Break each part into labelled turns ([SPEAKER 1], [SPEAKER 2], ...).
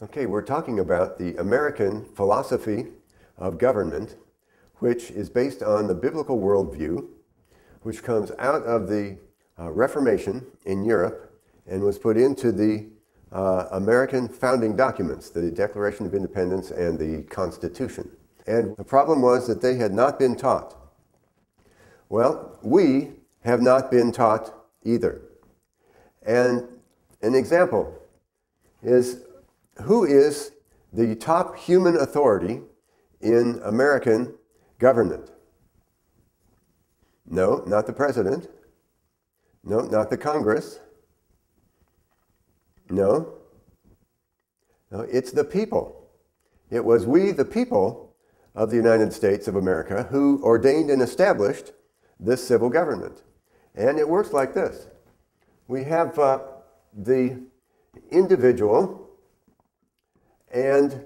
[SPEAKER 1] Okay, we're talking about the American philosophy of government, which is based on the biblical worldview, which comes out of the Reformation in Europe and was put into the American founding documents, the Declaration of Independence and the Constitution. And the problem was that they had not been taught. Well, we have not been taught either. And an example is, who is the top human authority in American government? No, not the president. No, not the Congress. No, it's the people. It was we, the people of the United States of America, who ordained and established this civil government. And it works like this. We have the individual, and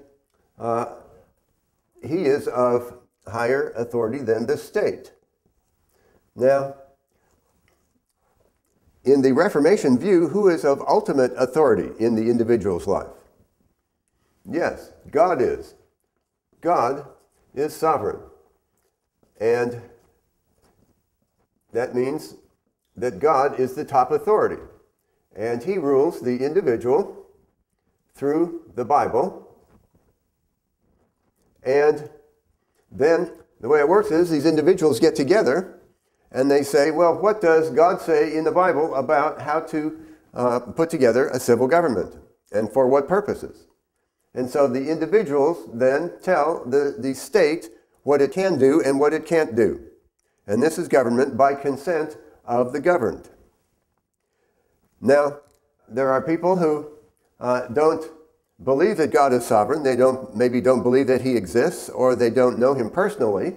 [SPEAKER 1] he is of higher authority than the state. Now, in the Reformation view, who is of ultimate authority in the individual's life? Yes, God is. God is sovereign. And that means that God is the top authority. And he rules the individual through the Bible. And then the way it works is these individuals get together and they say, well, what does God say in the Bible about how to put together a civil government and for what purposes? And so the individuals then tell the state what it can do and what it can't do. And this is government by consent of the governed. Now, there are people who don't believe that God is sovereign. They maybe don't believe that he exists, or they don't know him personally.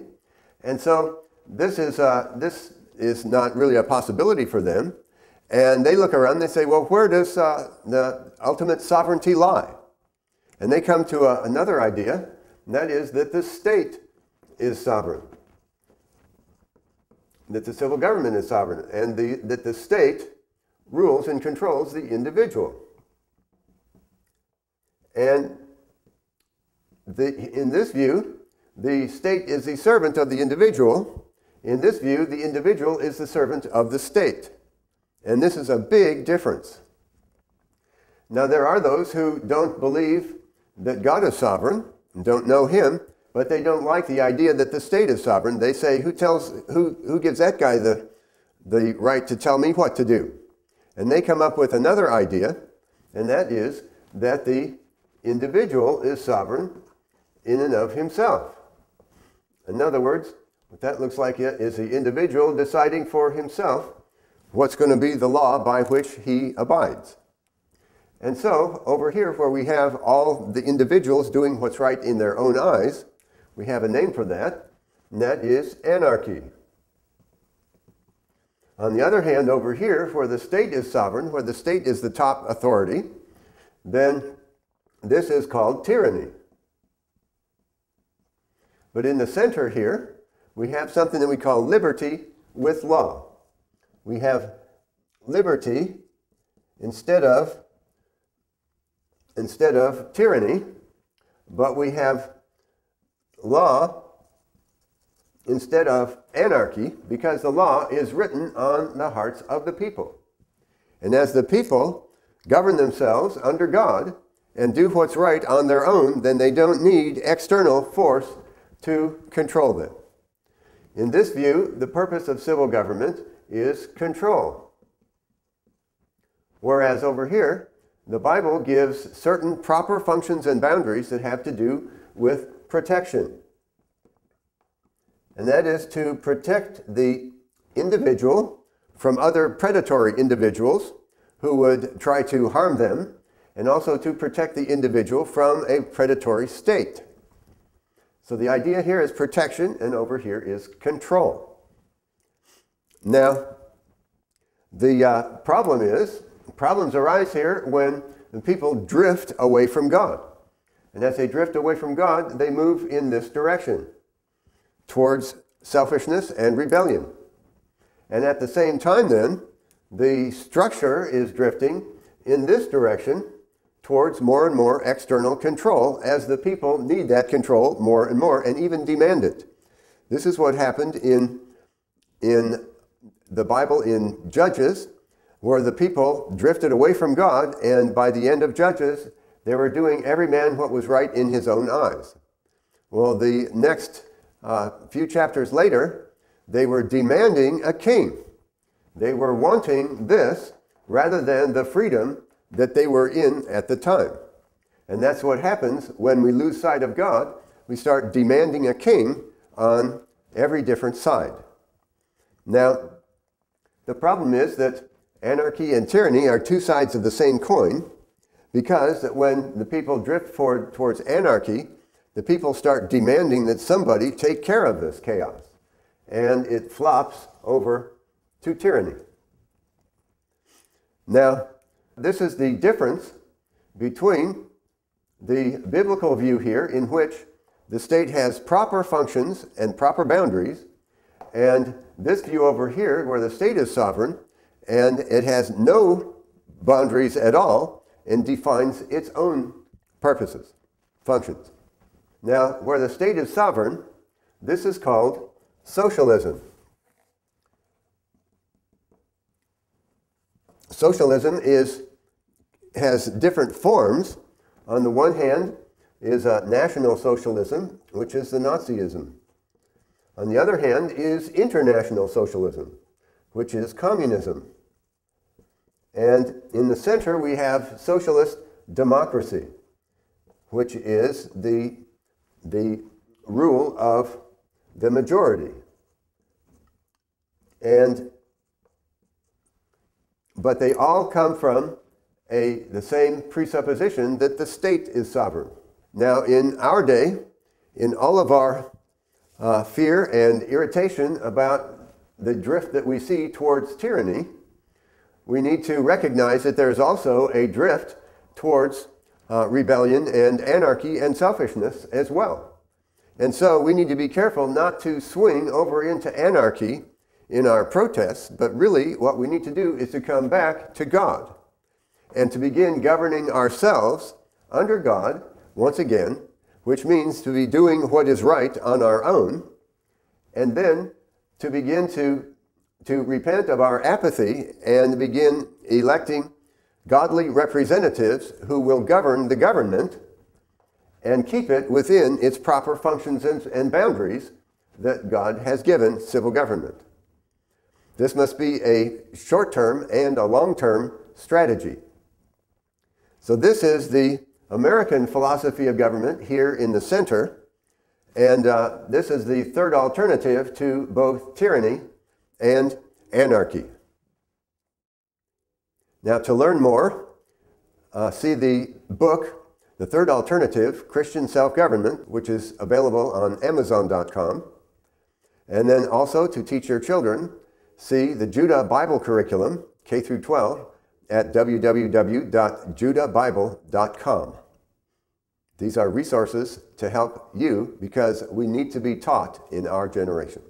[SPEAKER 1] And so this is not really a possibility for them. And they look around and they say, well, where does the ultimate sovereignty lie? And they come to another idea, and that is that the state is sovereign, that the civil government is sovereign, and that the state rules and controls the individual. And in this view, the state is the servant of the individual. In this view, the individual is the servant of the state. And this is a big difference. Now, there are those who don't believe that God is sovereign, and don't know him, but they don't like the idea that the state is sovereign. They say, who gives that guy the right to tell me what to do? And they come up with another idea, and that is that the individual is sovereign in and of himself. In other words, what that looks like is the individual deciding for himself what's going to be the law by which he abides. And so, over here, where we have all the individuals doing what's right in their own eyes, we have a name for that, and that is anarchy. On the other hand, over here, where the state is sovereign, where the state is the top authority, then this is called tyranny. But in the center here, we have something that we call liberty with law. We have liberty instead of tyranny, but we have law instead of anarchy, because the law is written on the hearts of the people. And as the people govern themselves under God and do what's right on their own, then they don't need external force to control them. In this view, the purpose of civil government is control. Whereas over here, the Bible gives certain proper functions and boundaries that have to do with protection. And that is to protect the individual from other predatory individuals who would try to harm them, and also to protect the individual from a predatory state. So the idea here is protection, and over here is control. Now, the problems arise here when the people drift away from God. And as they drift away from God, they move in this direction, towards selfishness and rebellion. And at the same time then, the structure is drifting in this direction towards more and more external control as the people need that control more and more and even demand it. This is what happened in the Bible in Judges, where the people drifted away from God, and by the end of Judges, they were doing every man what was right in his own eyes. Well, the next few chapters later, they were demanding a king. They were wanting this rather than the freedom that they were in at the time. And that's what happens when we lose sight of God. We start demanding a king on every different side. Now, the problem is that anarchy and tyranny are two sides of the same coin, because that when the people drift towards anarchy, the people start demanding that somebody take care of this chaos, and it flops over to tyranny. Now, this is the difference between the biblical view here, in which the state has proper functions and proper boundaries, and this view over here, where the state is sovereign, and it has no boundaries at all, and defines its own purposes, functions. Now, where the state is sovereign, this is called socialism. Socialism has different forms. On the one hand is National Socialism, which is the Nazism. On the other hand is International Socialism, which is communism. And in the center we have socialist democracy, which is the rule of the majority. But they all come from the same presupposition that the state is sovereign. Now, in our day, in all of our fear and irritation about the drift that we see towards tyranny, we need to recognize that there's also a drift towards rebellion and anarchy and selfishness as well. And so we need to be careful not to swing over into anarchy in our protests, but really what we need to do is to come back to God and to begin governing ourselves under God once again, which means to be doing what is right on our own, and then to begin to repent of our apathy and begin electing godly representatives who will govern the government and keep it within its proper functions and boundaries that God has given civil government. This must be a short-term and a long-term strategy. So this is the American philosophy of government here in the center, and this is the third alternative to both tyranny and anarchy. Now, to learn more, see the book, The Third Alternative, Christian Self-Government, which is available on Amazon.com. And then also to teach your children, see the Judah Bible Curriculum, K through 12, at www.judahbible.com. These are resources to help you because we need to be taught in our generation.